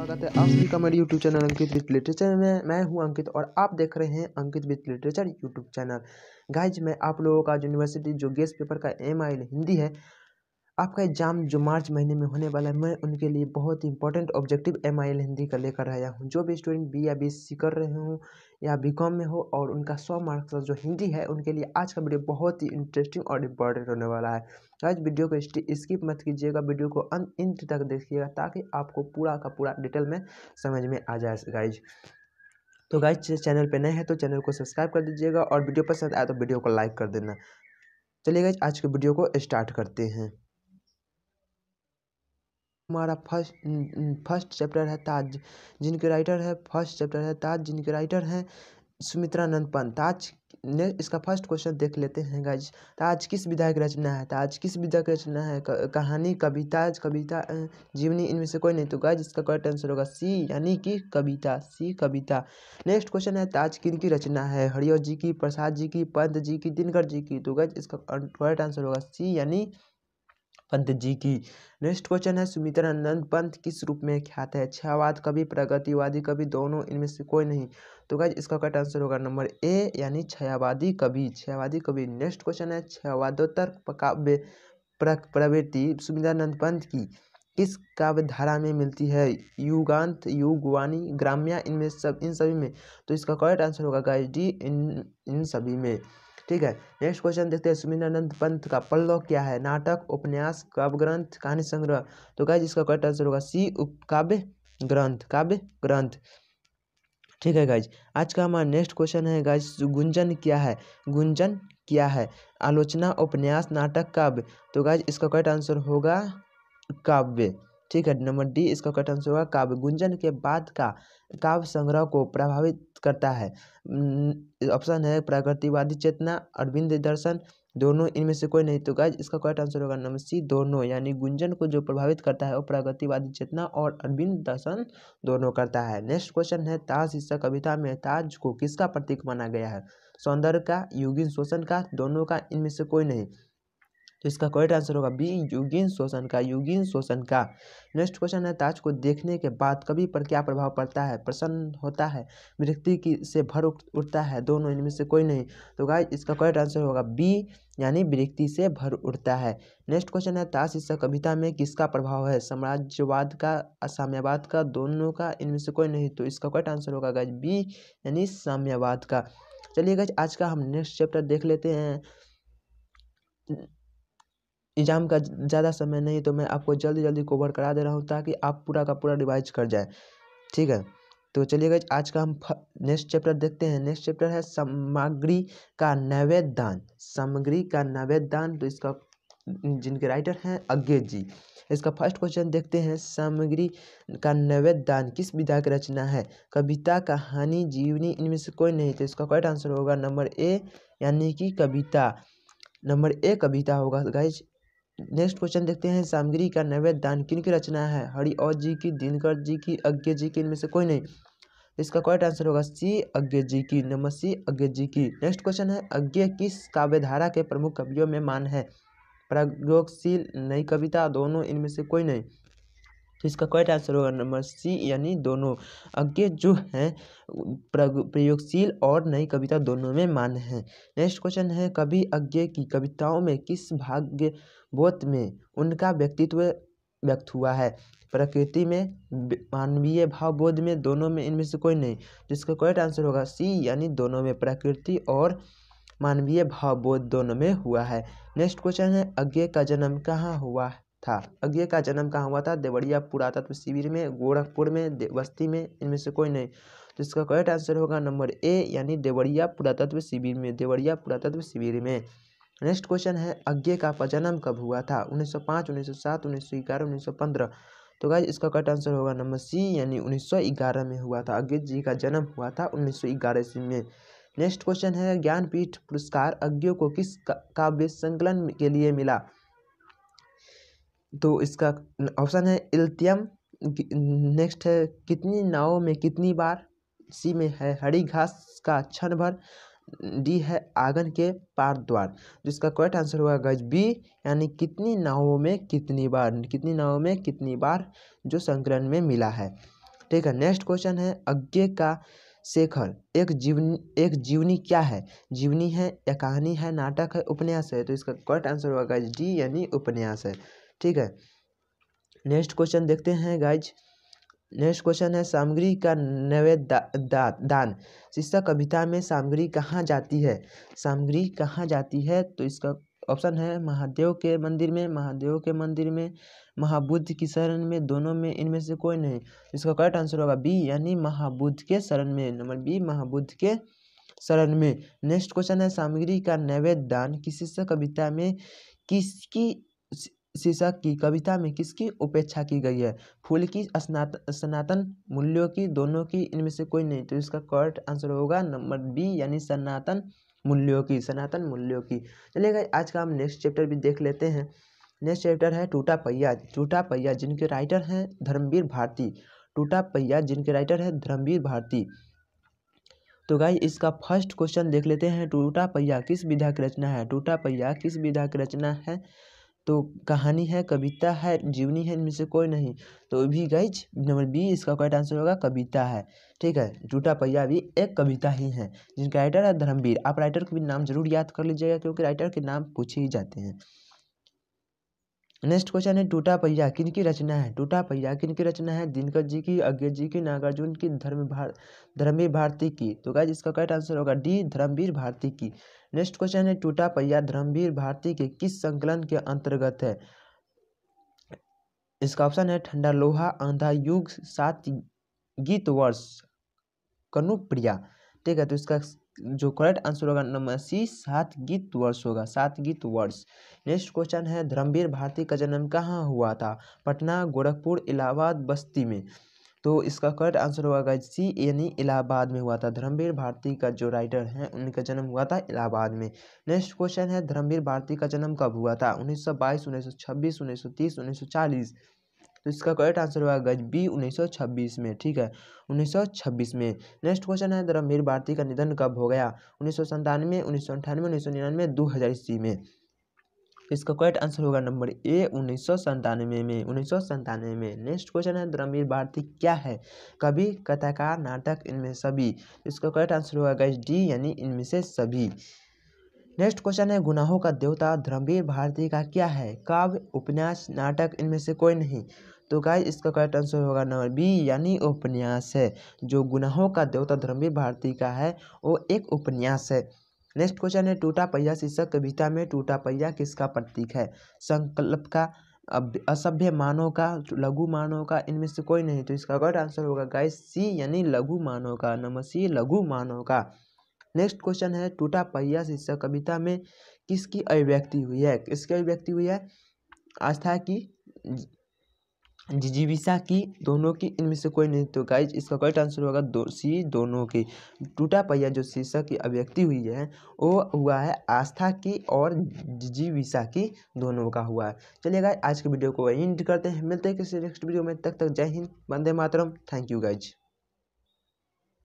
स्वागत है आप सभी का मेरे YouTube channel Ankit with literature में। मैं हूं अंकित और आप देख रहे हैं Ankit with literature YouTube channel. Guys मैं आप लोगों का यूनिवर्सिटी जो गेस्ट पेपर का MIL हिंदी है, आपका एग्जाम जो मार्च महीने में होने वाला है, मैं उनके लिए बहुत ही इंपॉर्टेंट ऑब्जेक्टिव MIL हिंदी का लेकर आया हूं। जो भी स्टूडेंट B या BSc कर रहे हो या BCom में हो और उनका 100 मार्क्स का जो हिंदी है, उनके लिए आज का वीडियो बहुत ही इंटरेस्टिंग और इम्पोर्टेंट होने वाला है। आज वीडियो को स्किप मत कीजिएगा, वीडियो को अंत तक देखिएगा ताकि आपको पूरा का पूरा डिटेल में समझ में आ जाए गाइज। तो गाइज चैनल पे नए हैं तो चैनल को सब्सक्राइब कर दीजिएगा और वीडियो पसंद आए तो वीडियो को लाइक कर देना। चलिए गाइज आज के वीडियो को स्टार्ट करते हैं। हमारा फर्स्ट चैप्टर है ताज, जिनके राइटर है फर्स्ट चैप्टर है ताज, जिनके राइटर हैं सुमित्रानंद पंत। ताज ने इसका फर्स्ट क्वेश्चन देख लेते हैं गाइज। ताज किस विधा की रचना है? ताज किस विधा की रचना है? कहानी, कविता, जीवनी, इनमें से कोई नहीं। तो गाइज इसका करेक्ट आंसर होगा सी, यानी कि कविता। सी कविता। नेक्स्ट क्वेश्चन है ताज किनकी रचना है? हरिऔध जी की, प्रसाद जी की, पंत जी की, दिनकर जी की। तो गाइज इसका करेक्ट आंसर होगा सी, यानी पंत जी की। नेक्स्ट क्वेश्चन है सुमित्रानंद पंत किस रूप में ख्यात है? छायावाद कवि, प्रगतिवादी कवि, दोनों, इनमें से कोई नहीं। तो गाइज इसका करेक्ट आंसर होगा नंबर ए, यानी छायावादी कवि। छायावादी कवि। नेक्स्ट क्वेश्चन है छायावादोत्तर काव्य प्रवृत्ति सुमित्रानंद पंत की किस काव्य धारा में मिलती है? युगांत, युगवाणी, ग्राम्या, इन सभी में। तो इसका करेक्ट आंसर होगा गाइज डी, इन सभी में। ठीक है, नेक्स्ट क्वेश्चन देखते हैं सुमित्रानंद पंत का पल्लव क्या है? नाटक, उपन्यास, काव्य ग्रंथ, कहानी संग्रह। तो गाइज इसका करेक्ट आंसर होगा सी, काव्य ग्रंथ। काव्य ग्रंथ। ठीक है गाइज, आज का हमारा नेक्स्ट क्वेश्चन है गाइज गुंजन क्या है? गुंजन क्या है? आलोचना, उपन्यास, नाटक, काव्य। तो गाइज इसका करेक्ट आंसर होगा काव्य। ठीक है, नंबर डी इसका करेक्ट आंसर होगा काव्य। गुंजन के बाद का काव्य संग्रह को प्रभावित करता है? ऑप्शन है प्रगतिवादी चेतना, अरविंद दर्शन, दोनों, इनमें से कोई नहीं। तो गाइज इसका करेक्ट आंसर होगा नंबर सी, दोनों। यानी गुंजन को जो प्रभावित करता है वो प्रगतिवादी चेतना और अरविंद दर्शन दोनों करता है। नेक्स्ट क्वेश्चन है ताज शीर्षक कविता में ताज को किसका प्रतीक माना गया है? सौंदर्य का, युगीन शोषण का, दोनों का, इनमें से कोई नहीं। तो इसका करेक्ट आंसर होगा बी, युगीन शोषण का। युगीन शोषण का। नेक्स्ट क्वेश्चन है ताज को देखने के बाद कवि पर क्या प्रभाव पड़ता है? प्रसन्न होता है, विरक्ति की से भर उठता है, दोनों, इनमें से कोई नहीं। तो गाइस इसका करेक्ट आंसर होगा बी, यानी विरक्ति से भर उठता है। नेक्स्ट क्वेश्चन है ताज शीर्षक कविता में किसका प्रभाव है? साम्राज्यवाद का, साम्यवाद का, दोनों का, इनमें से कोई नहीं। तो इसका करेक्ट आंसर होगा गाइस बी, यानी साम्यवाद का। चलिए गाइस आज का हम नेक्स्ट चैप्टर देख लेते हैं। एग्जाम का ज़्यादा समय नहीं तो मैं आपको जल्दी जल्दी कवर करा दे रहा हूँ ताकि आप पूरा का पूरा रिवाइज कर जाए। ठीक है, तो चलिए गाइस आज का हम नेक्स्ट चैप्टर देखते हैं। नेक्स्ट चैप्टर है सामग्री का नैवेद्य दान। सामग्री का नैवेद्य दान। तो इसका जिनके राइटर हैं अज्ञे जी। इसका फर्स्ट क्वेश्चन देखते हैं। सामग्री का नैवेद्य दान किस विधा की रचना है? कविता, कहानी, जीवनी, इनमें से कोई नहीं। तो इसका करेक्ट आंसर होगा नंबर ए, यानी कि कविता। नंबर ए कविता होगा गाइज। नेक्स्ट क्वेश्चन देखते हैं। सामग्री का नैवेद्य दान किनकी रचना है? हरिऔध जी की, दिनकर जी की, अज्ञे जी की, इनमें से कोई नहीं। इसका करेक्ट आंसर होगा सी, अज्ञे जी की। नंबर सी, अज्ञे जी की। नेक्स्ट क्वेश्चन है अज्ञे किस काव्यधारा के प्रमुख कवियों में मान है? प्रयोगशील, नई कविता, दोनों, इनमें से कोई नहीं। तो इसका करेक्ट आंसर होगा नंबर सी, यानी दोनों। अज्ञे जो हैं प्रयोगशील और नई कविता दोनों में मान है। नेक्स्ट क्वेश्चन है कवि अज्ञे की कविताओं में किस भाग्यबोध में उनका व्यक्तित्व व्यक्त हुआ है? प्रकृति में, मानवीय भावबोध में, दोनों में, इनमें से कोई नहीं। जिसका करेक्ट आंसर होगा सी, यानी दोनों में। प्रकृति और मानवीय भावबोध दोनों में हुआ है। नेक्स्ट क्वेश्चन है अज्ञे का जन्म कहाँ हुआ था? अज्ञे का जन्म कहाँ हुआ था? देवरिया पुरातत्व शिविर में, गोरखपुर में, बस्ती में, इनमें से कोई नहीं। तो इसका करेक्ट आंसर होगा नंबर ए, यानी देवरिया पुरातत्व शिविर में। देवरिया पुरातत्व शिविर में। नेक्स्ट क्वेश्चन है अज्ञे का जन्म कब हुआ था? 1905, 1907, 1911, 1915। तो गाइस इसका करेक्ट आंसर होगा नंबर सी, यानी 1911 में हुआ था। अज्ञे जी का जन्म हुआ था 1911 ईस्वी में। नेक्स्ट क्वेश्चन है ज्ञानपीठ पुरस्कार अज्ञे को किस काव्य संकलन के लिए मिला? तो इसका ऑप्शन है इल्तियम। नेक्स्ट है कितनी नावों में कितनी बार। सी में है हरी घास का क्षण भर। डी है आंगन के पार द्वार। जिसका करेक्ट आंसर होगा गज बी, यानी कितनी नावों में कितनी बार। कितनी नावों में कितनी बार जो संकलन में मिला है। ठीक है। नेक्स्ट क्वेश्चन है अज्ञे का शेखर एक जीवनी क्या है? जीवनी है या कहानी है, नाटक है, उपन्यास है? तो इसका करेक्ट आंसर होगा गाइज डी यानी उपन्यास है। ठीक है। नेक्स्ट क्वेश्चन देखते हैं गाइज। नेक्स्ट क्वेश्चन है सामग्री का दान शीर्षक कविता में सामग्री कहाँ जाती है? सामग्री कहाँ जाती है? तो इसका ऑप्शन है महादेव के मंदिर में, महादेव के मंदिर में, महाबुद्ध की शरण में, दोनों में, इनमें से कोई नहीं। इसका करेक्ट आंसर होगा बी यानी महाबुद्ध के शरण में। नंबर बी महाबुद्ध के शरण में। नेक्स्ट क्वेश्चन है सामग्री का नैवेद्य दान किस शीर्षक कविता में किसकी शीर्षक की कविता में किसकी उपेक्षा की गई है? फूल की, सनातन मूल्यों की, दोनों की, इनमें से कोई नहीं। तो इसका करेक्ट आंसर होगा नंबर बी यानी सनातन मूल्यों की, सनातन मूल्यों की। चलिए आज का हम नेक्स्ट चैप्टर भी देख लेते हैं। नेक्स्ट चैप्टर है टूटा पहिया। टूटा पहिया जिनके राइटर हैं धर्मवीर भारती। टूटा पहिया जिनके राइटर है धर्मवीर भारती। तो गाइस इसका फर्स्ट क्वेश्चन देख लेते हैं। टूटा पहिया किस विधा की रचना है? टूटा पहिया किस विधा की रचना है? तो कहानी है, कविता है, जीवनी है, इनमें से कोई नहीं। तो भी गाइज नंबर बी इसका करेक्ट आंसर होगा कविता है। ठीक है। टूटा पहिया भी एक कविता ही है जिनका राइटर है धर्मवीर। आप राइटर के भी नाम जरूर याद कर लीजिएगा क्योंकि राइटर के नाम पूछे ही जाते हैं। नेक्स्ट क्वेश्चन है टूटा पहिया किनकी रचना है? टूटा पहिया किनकी रचना है? दिनकर जी की, अज्ञे जी की, नागार्जुन की, धर्मवीर भारती की। तो गाइज इसका करेक्ट आंसर होगा डी धर्मवीर भारती की। नेक्स्ट क्वेश्चन है टूटा पहिया धर्मवीर भारती के किस संकलन के अंतर्गत है? इसका ऑप्शन है ठंडा लोहा, आंधा युग, 7 गीत वर्ष, कनुप्रिया। ठीक है। तो इसका जो करेक्ट आंसर होगा नंबर सी 7 गीत वर्ष होगा, 7 गीत वर्ष। नेक्स्ट क्वेश्चन है धर्मवीर भारती का जन्म कहाँ हुआ था? पटना, गोरखपुर, इलाहाबाद, बस्ती में। तो इसका करेक्ट आंसर होगा सी यानी इलाहाबाद में हुआ था। धर्मवीर भारती का जो राइटर हैं उनका जन्म हुआ था इलाहाबाद में। नेक्स्ट क्वेश्चन है धर्मवीर भारती का जन्म कब हुआ था? 1922, 1926, 1930, 1940। तो इसका करेक्ट आंसर होगा बी 1926 में। ठीक है। 1926 में। नेक्स्ट क्वेश्चन है धर्मवीर भारती का निधन कब हो गया? 1997, 1998, 1999, 2000 ईस्वी में। इसका करेक्ट आंसर होगा नंबर ए 1997 में। 1997 में। नेक्स्ट क्वेश्चन है धर्मवीर भारती क्या है? कवि, कथाकार, नाटक, इनमें सभी। इसका करेक्ट आंसर होगा गाइस डी यानी इनमें से सभी। नेक्स्ट क्वेश्चन है गुनाहों का देवता धर्मवीर भारती का क्या है? काव्य, उपन्यास, नाटक, इनमें से कोई नहीं। तो गाइस इसका करेक्ट आंसर होगा नंबर बी यानी उपन्यास है। जो गुनाहों का देवता धर्मवीर भारती का है वो एक उपन्यास है। नेक्स्ट क्वेश्चन है टूटा पहिया शीर्षक कविता में टूटा पहिया किसका प्रतीक है? संकल्प का, असभ्य मानव का, लघु मानव का, इनमें से कोई नहीं। तो इसका करेक्ट आंसर होगा गाइस सी यानी लघु मानव का। नंबर सी लघु मानव का। नेक्स्ट क्वेश्चन है टूटा पहिया शीर्षक कविता में किसकी अभिव्यक्ति हुई है? किसकी अभिव्यक्ति हुई है? आस्था की, जिजीविषा की, दोनों की, इनमें से कोई नहीं। तो गाइज इसका करेक्ट आंसर होगा सी दोनों की। टूटा पहिया जो शीर्षक की अभिव्यक्ति हुई है वो हुआ है आस्था की और जिजीविषा की, दोनों का हुआ है। चलिए गाइज आज के वीडियो को वहीं एंड करते हैं। मिलते हैं किसी नेक्स्ट वीडियो में। तब तक जय हिंद, वंदे मातरम। Thank you guys.